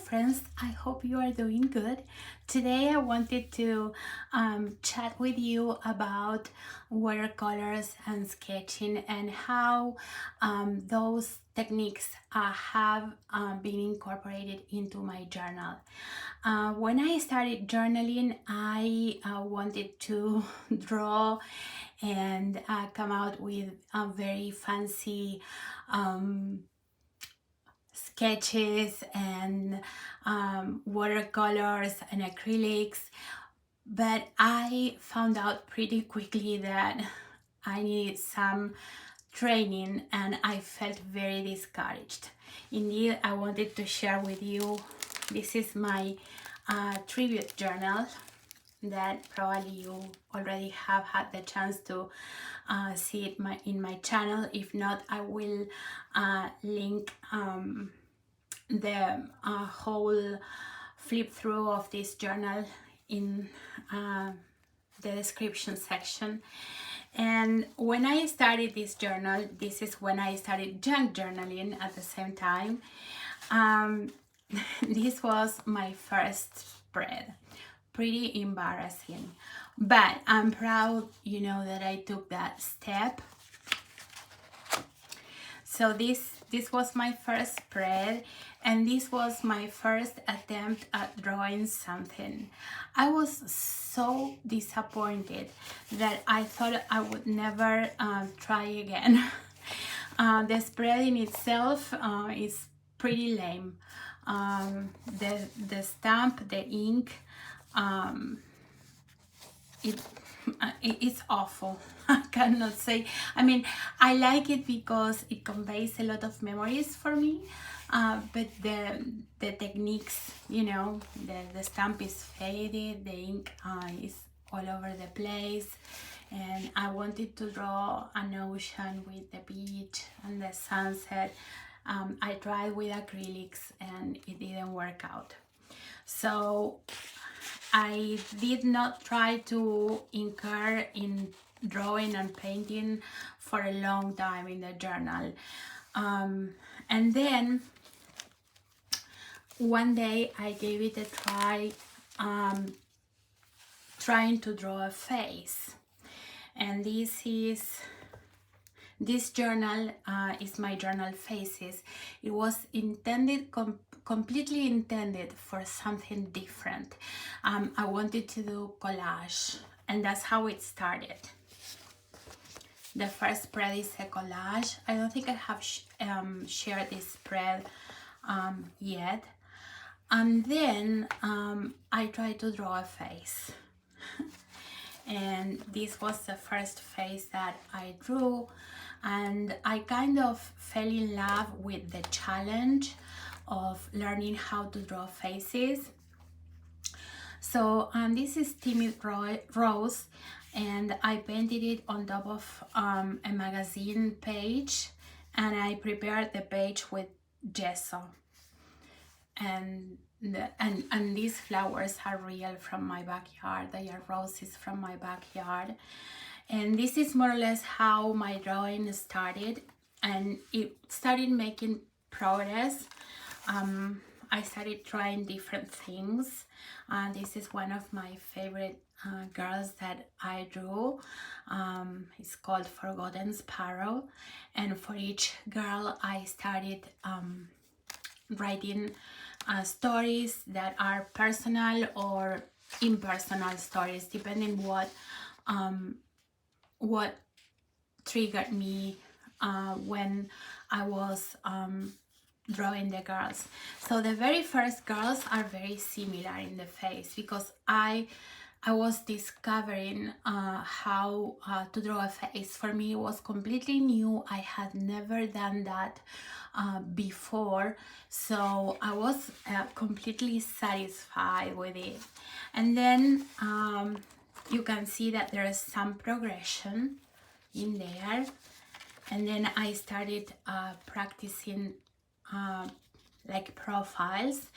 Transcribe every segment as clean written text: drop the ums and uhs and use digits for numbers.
friends, I hope you are doing good. Today I wanted to chat with you about watercolors and sketching and how those techniques have been incorporated into my journal. When I started journaling, I wanted to draw and come out with a very fancy sketches and watercolors and acrylics, but I found out pretty quickly that I needed some training and I felt very discouraged. Indeed, I wanted to share with you, this is my tribute journal that probably you already have had the chance to see it in my channel. If not, I will link the whole flip through of this journal in the description section. And when I started this journal, this is when I started junk journaling at the same time. This was my first spread. Pretty embarrassing, but I'm proud, that I took that step. So this was my first spread, and this was my first attempt at drawing something. I was so disappointed that I thought I would never try again. The spread in itself is pretty lame. The stamp, the ink, it's awful. I cannot say. I mean, I like it because it conveys a lot of memories for me, but the techniques, the stamp is faded, the ink is all over the place, and I wanted to draw an ocean with the beach and the sunset. I tried with acrylics and it didn't work out. So I did not try to incur in drawing and painting for a long time in the journal. And then one day I gave it a try, trying to draw a face. And this journal is my journal Faces. It was intended, completely intended for something different. I wanted to do collage, and that's how it started. The first spread is a collage. I don't think I have shared this spread yet. And then I tried to draw a face. And this was the first face that I drew, and I kind of fell in love with the challenge of learning how to draw faces. So this is Timid Rose, and I painted it on top of a magazine page, and I prepared the page with gesso. And these flowers are real from my backyard. They are roses from my backyard. And this is more or less how my drawing started, and it started making progress. I started trying different things. This is one of my favorite girls that I drew. It's called Forgotten Sparrow, and for each girl I started writing stories that are personal or impersonal stories, depending what triggered me when I was drawing the girls. So the very first girls are very similar in the face, because I was discovering how to draw a face. For me, it was completely new. I had never done that before, so I was completely satisfied with it. And then you can see that there is some progression in there. And then I started practicing like profiles.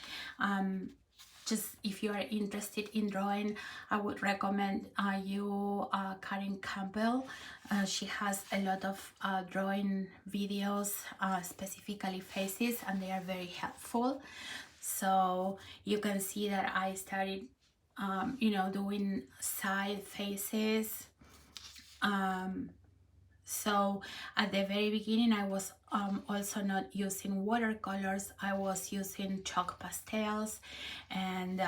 Just if you are interested in drawing, I would recommend you Karen Campbell. She has a lot of drawing videos, specifically faces, and they are very helpful. So you can see that I started you know, doing side faces. So at the very beginning I was also not using watercolors. I was using chalk pastels and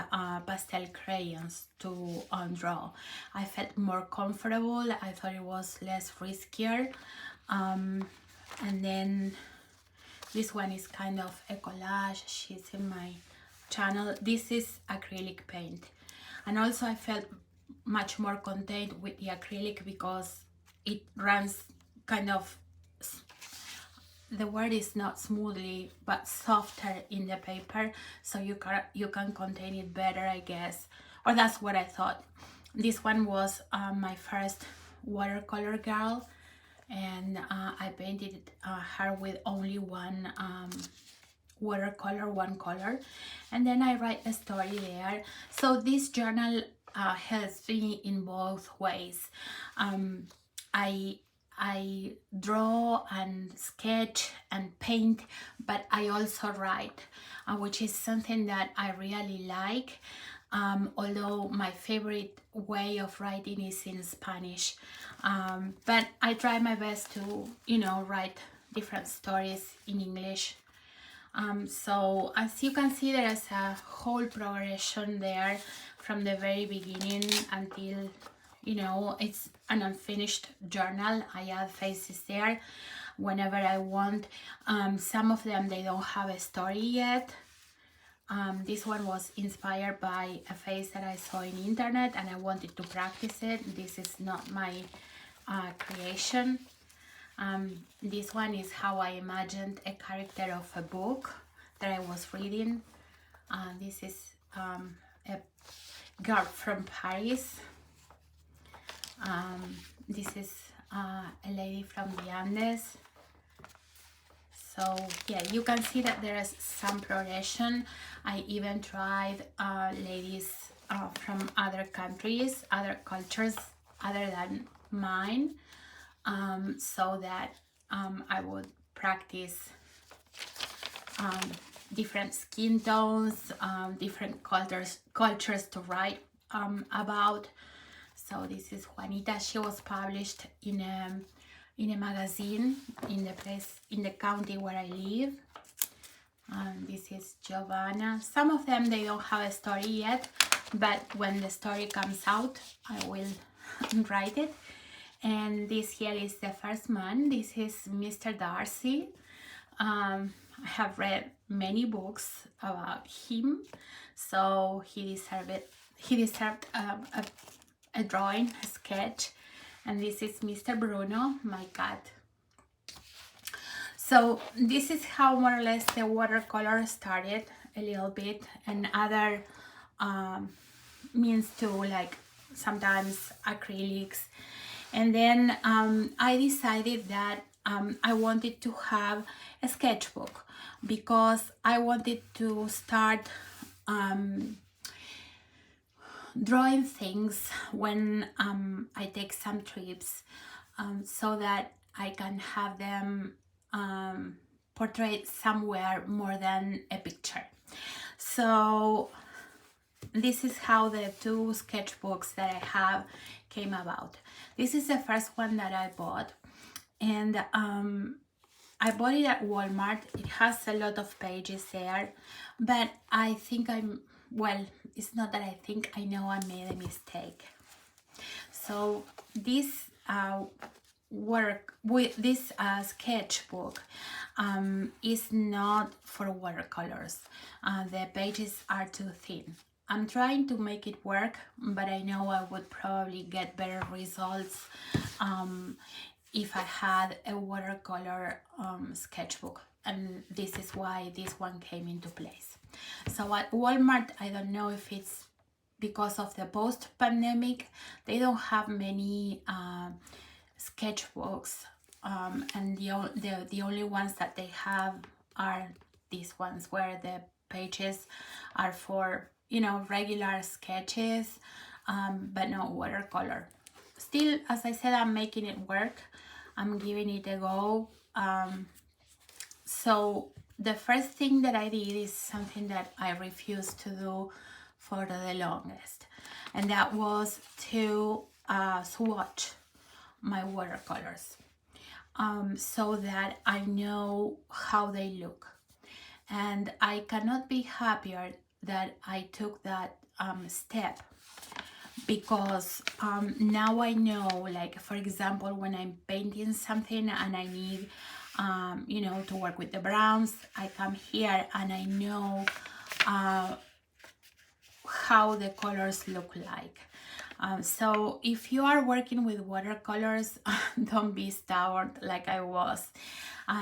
pastel crayons to draw. I felt more comfortable. I thought it was less riskier. And then this one is kind of a collage. She's in my channel. This is acrylic paint, and also I felt much more content with the acrylic because it runs kind of, the word is not smoothly, but softer in the paper, so you can contain it better, I guess, or that's what I thought. This one was my first watercolor girl, and I painted her with only one watercolor, one color, and then I write a story there. So this journal helps me in both ways. I draw and sketch and paint, but I also write, which is something that I really like. Although my favorite way of writing is in Spanish, but I try my best to, you know, write different stories in English. So as you can see, there is a whole progression there from the very beginning until, you know, it's an unfinished journal. I add faces there whenever I want. Some of them, they don't have a story yet. This one was inspired by a face that I saw in internet and I wanted to practice it. This is not my creation. This one is how I imagined a character of a book that I was reading. This is a girl from Paris. This is a lady from the Andes. So yeah, you can see that there is some progression. I even tried ladies from other countries, other cultures other than mine, so that I would practice different skin tones, different cultures to write about. So this is Juanita. She was published in a magazine in the county where I live. This is Giovanna. Some of them, they don't have a story yet, but when the story comes out, I will write it. And this here is the first man. This is Mr. Darcy. I have read many books about him, so he deserved it. He deserved a drawing, a sketch. And this is Mr. Bruno, my cat. So this is how more or less the watercolor started a little bit, and other means too, like sometimes acrylics. And then I decided that I wanted to have a sketchbook because I wanted to start drawing things when I take some trips, so that I can have them portrayed somewhere more than a picture. So this is how the two sketchbooks that I have came about. This is the first one that I bought, and I bought it at Walmart. It has a lot of pages there, but I think well, it's not that I think, I know I made a mistake. So this sketchbook is not for watercolors. The pages are too thin. I'm trying to make it work, but I know I would probably get better results if I had a watercolor sketchbook, and this is why this one came into place. So at Walmart, I don't know if it's because of the post-pandemic, they don't have many sketchbooks, and the only ones that they have are these ones where the pages are for, you know, regular sketches, but no watercolor. Still, as I said, I'm making it work. I'm giving it a go. So the first thing that I did is something that I refused to do for the longest, and that was to swatch my watercolors, so that I know how they look. And I cannot be happier that I took that step, because now I know, like for example, when I'm painting something and I need you know, to work with the browns, I come here and I know how the colors look like. So if you are working with watercolors, don't be stubborn like I was.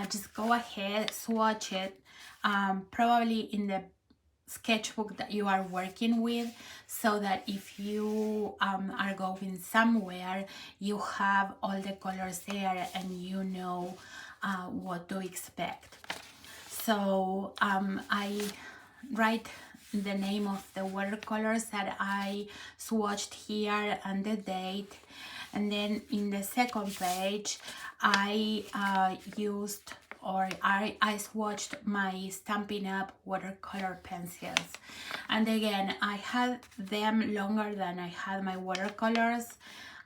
Just go ahead, swatch it, probably in the sketchbook that you are working with, so that if you are going somewhere, you have all the colors there and you know what to expect. So I write the name of the watercolors that I swatched here and the date, and then in the second page I used, or I swatched my Stampin' Up watercolor pencils. And again, I had them longer than I had my watercolors.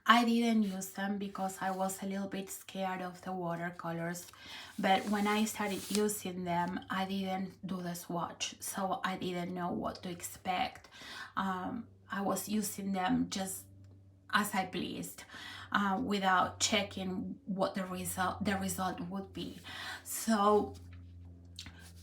I didn't use them because I was a little bit scared of the watercolors, but when I started using them, I didn't do the swatch, so I didn't know what to expect. I was using them just as I pleased, without checking what the result would be. So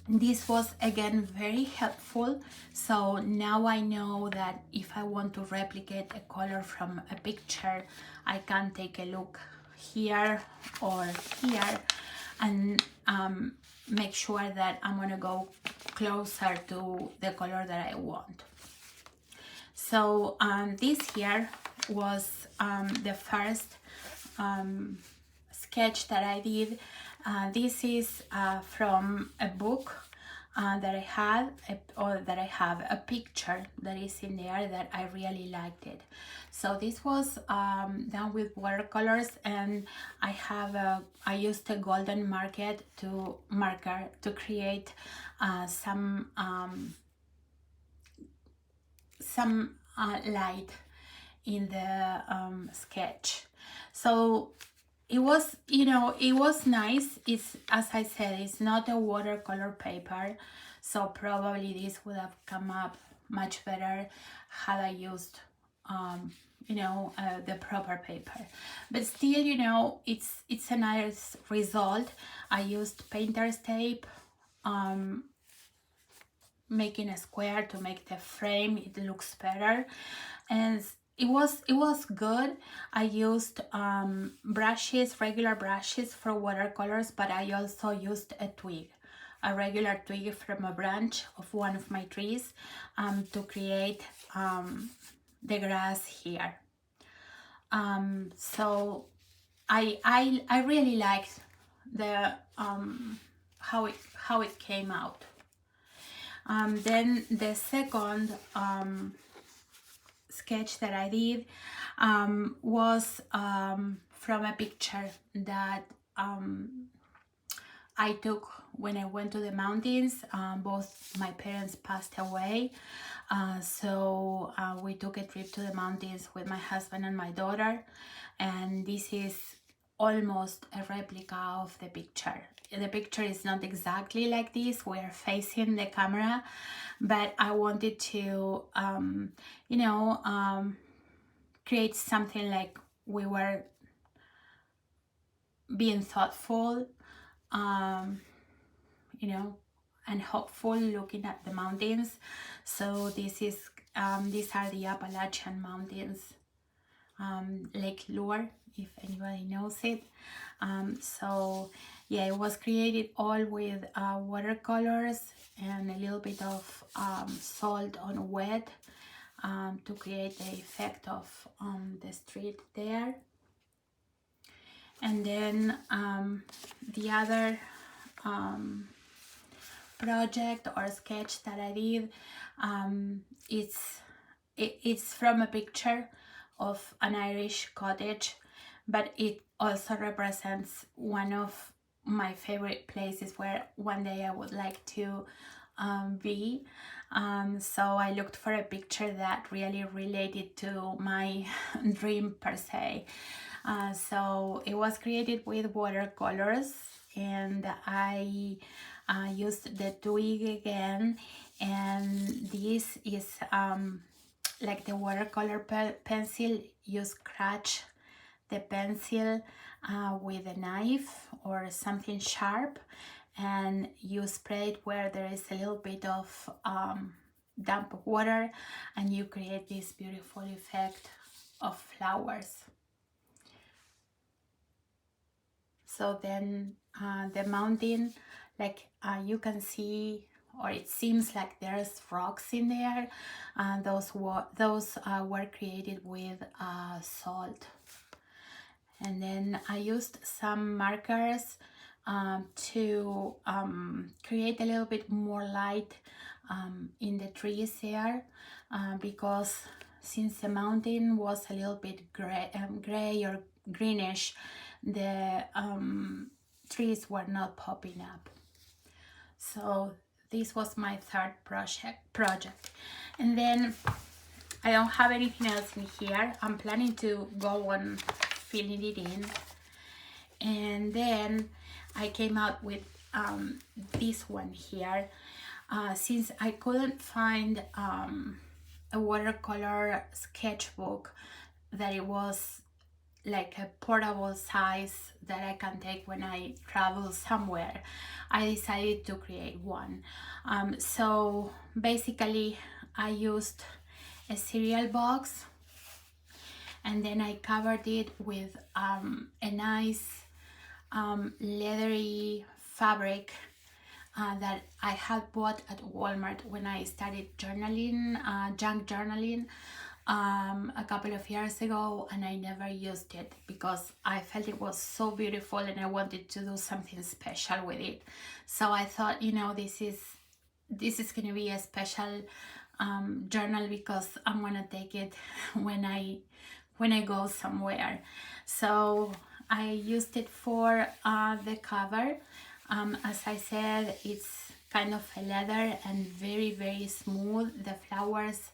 this was again very helpful. So now I know that if I want to replicate a color from a picture, I can take a look here or here and make sure that I'm gonna go closer to the color that I want. So this here was the first sketch that I did. This is from a book that I had, or that I have a picture that is in there that I really liked it. So this was done with watercolors, and I used a golden marker to create some light in the sketch. So it was, you know, it was nice. It's, as I said, it's not a watercolor paper, so probably this would have come up much better had I used you know, the proper paper. But still, you know, it's a nice result. I used painter's tape, making a square to make the frame, it looks better, and it was good. I used brushes, regular brushes for watercolors, but I also used a regular twig from a branch of one of my trees, to create the grass here. So I really liked the how it came out. Then the second sketch that I did was from a picture that I took when I went to the mountains. Both my parents passed away, so we took a trip to the mountains with my husband and my daughter, and this is almost a replica of the picture. The picture is not exactly like this, we're facing the camera, but I wanted to you know, create something like we were being thoughtful, you know, and hopeful, looking at the mountains. So this is these are the Appalachian Mountains, Lake Lure, if anybody knows it. So yeah, it was created all with watercolors and a little bit of salt on wet, to create the effect of the street there. And then the other project or sketch that I did, it's from a picture of an Irish cottage, but it also represents one of my favorite places where one day I would like to be. So I looked for a picture that really related to my dream per se. So it was created with watercolors, and I used the twig again, and this is like the watercolor pencil. You scratch the pencil with a knife or something sharp, and you spray it where there is a little bit of damp water, and you create this beautiful effect of flowers. So then the mountain, like you can see, or it seems like there's rocks in there. Those were created with salt. And then I used some markers to create a little bit more light in the trees there, because since the mountain was a little bit gray or greenish, the trees were not popping up. So this was my third project. And then I don't have anything else in here. I'm planning to go on filling it in. And then I came out with this one here. Since I couldn't find a watercolor sketchbook that it was like a portable size that I can take when I travel somewhere, I decided to create one. So basically I used a cereal box, and then I covered it with a nice leathery fabric that I had bought at Walmart when I started journaling, junk journaling, a couple of years ago, and I never used it because I felt it was so beautiful and I wanted to do something special with it. So I thought, you know, this is gonna be a special journal because I'm gonna take it when I go somewhere. So I used it for the cover. As I said, it's kind of a leather and very smooth. The flowers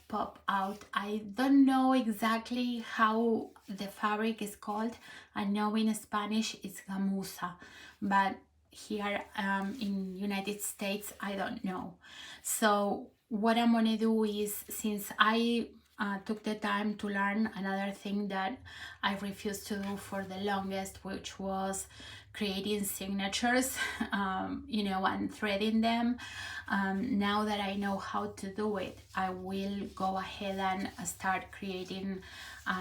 pop out. I don't know exactly how the fabric is called. I know in Spanish it's gamuza, but here in United States I don't know. So what I'm gonna do is, since I took the time to learn another thing that I refused to do for the longest, which was creating signatures, you know, and threading them. Now that I know how to do it, I will go ahead and start creating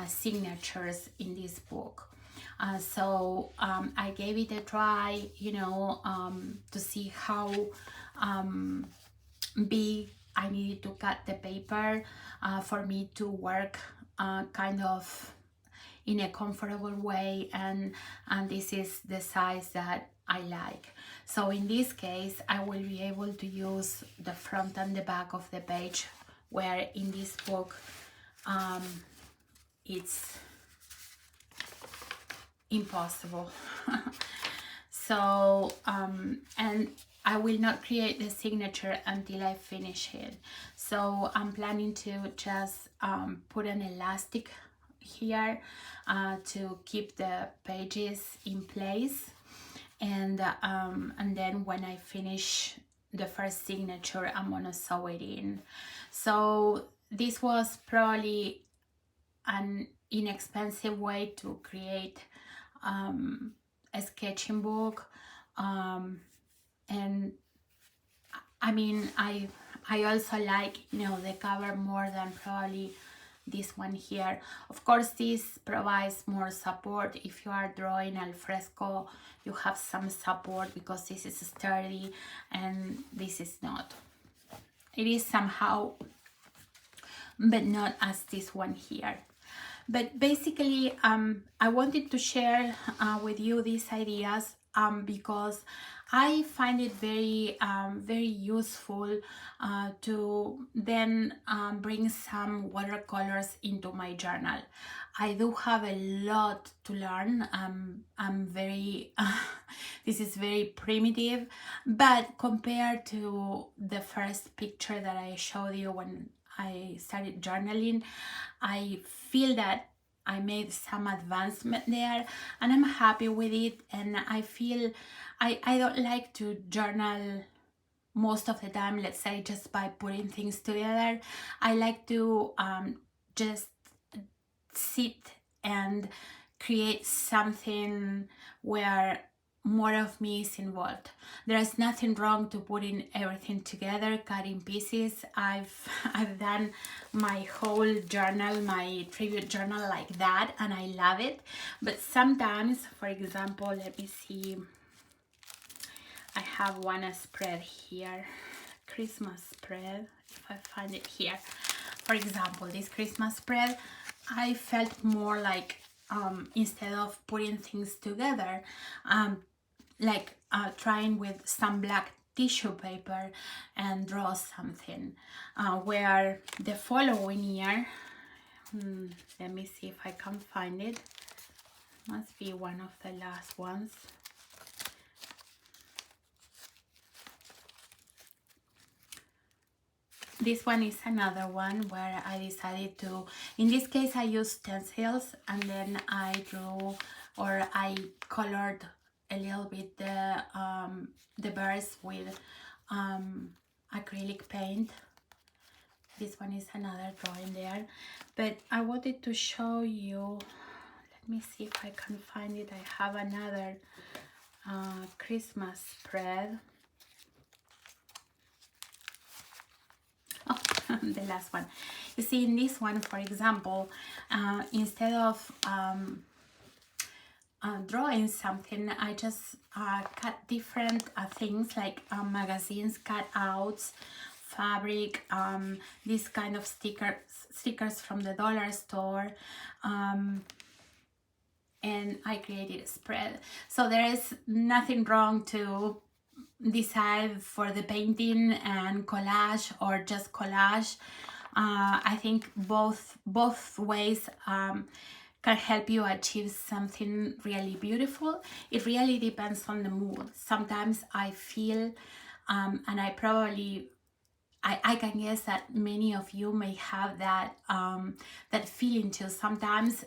signatures in this book. So I gave it a try, you know, to see how big I needed to cut the paper for me to work kind of in a comfortable way, and this is the size that I like. So in this case I will be able to use the front and the back of the page, where in this book it's impossible. So and I will not create the signature until I finish it. So I'm planning to just put an elastic here to keep the pages in place, and then when I finish the first signature I'm gonna sew it in. So this was probably an inexpensive way to create a sketching book, and I mean I also like, you know, the cover more than probably this one here. Of course this provides more support. If you are drawing al fresco, you have some support because this is sturdy and this is not. It is somehow, but not as this one here. But basically I wanted to share with you these ideas because I find it very useful to then bring some watercolors into my journal. I do have a lot to learn. I'm very, this is very primitive, but compared to the first picture that I showed you when I started journaling, I feel that I made some advancement there, and I'm happy with it. And I feel I don't like to journal most of the time, let's say, just by putting things together. I like to just sit and create something where more of me is involved. There's nothing wrong to putting everything together, cutting pieces. I've done my whole journal, my tribute journal like that, and I love it. But sometimes, for example, let me see, I have one spread here, Christmas spread, if I find it here. For example, this Christmas spread, I felt more like instead of putting things together, like trying with some black tissue paper and draw something, where the following year, let me see if I can find it, must be one of the last ones. This one is another one where I decided to, in this case I used stencils, and then I drew, or I colored a little bit the birds with acrylic paint. This one is another drawing there, but I wanted to show you, let me see if I can find it. I have another Christmas spread. Oh, the last one. You see, in this one, for example, instead of drawing something, I just cut different things like magazines, cutouts, fabric, this kind of stickers from the dollar store, and I created a spread. So there is nothing wrong to decide for the painting and collage or just collage. I think both ways can help you achieve something really beautiful. It really depends on the mood. Sometimes I feel, and I can guess that many of you may have that that feeling too. Sometimes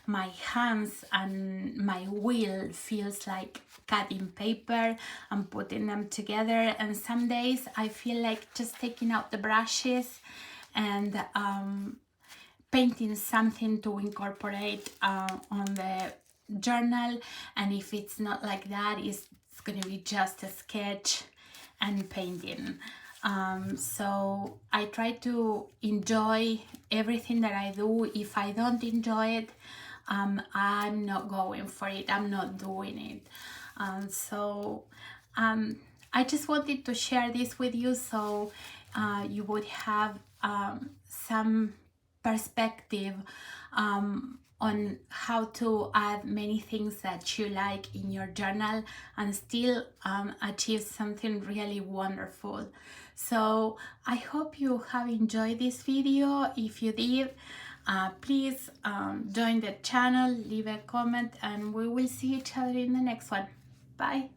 my hands and my will feels like cutting paper and putting them together, and some days I feel like just taking out the brushes and painting something to incorporate on the journal. And if it's not like that, it's going to be just a sketch and painting. So I try to enjoy everything that I do. If I don't enjoy it, I'm not going for it, I'm not doing it. I just wanted to share this with you, so you would have some perspective on how to add many things that you like in your journal and still achieve something really wonderful. So I hope you have enjoyed this video. If you did, please join the channel, leave a comment, and we will see each other in the next one. Bye.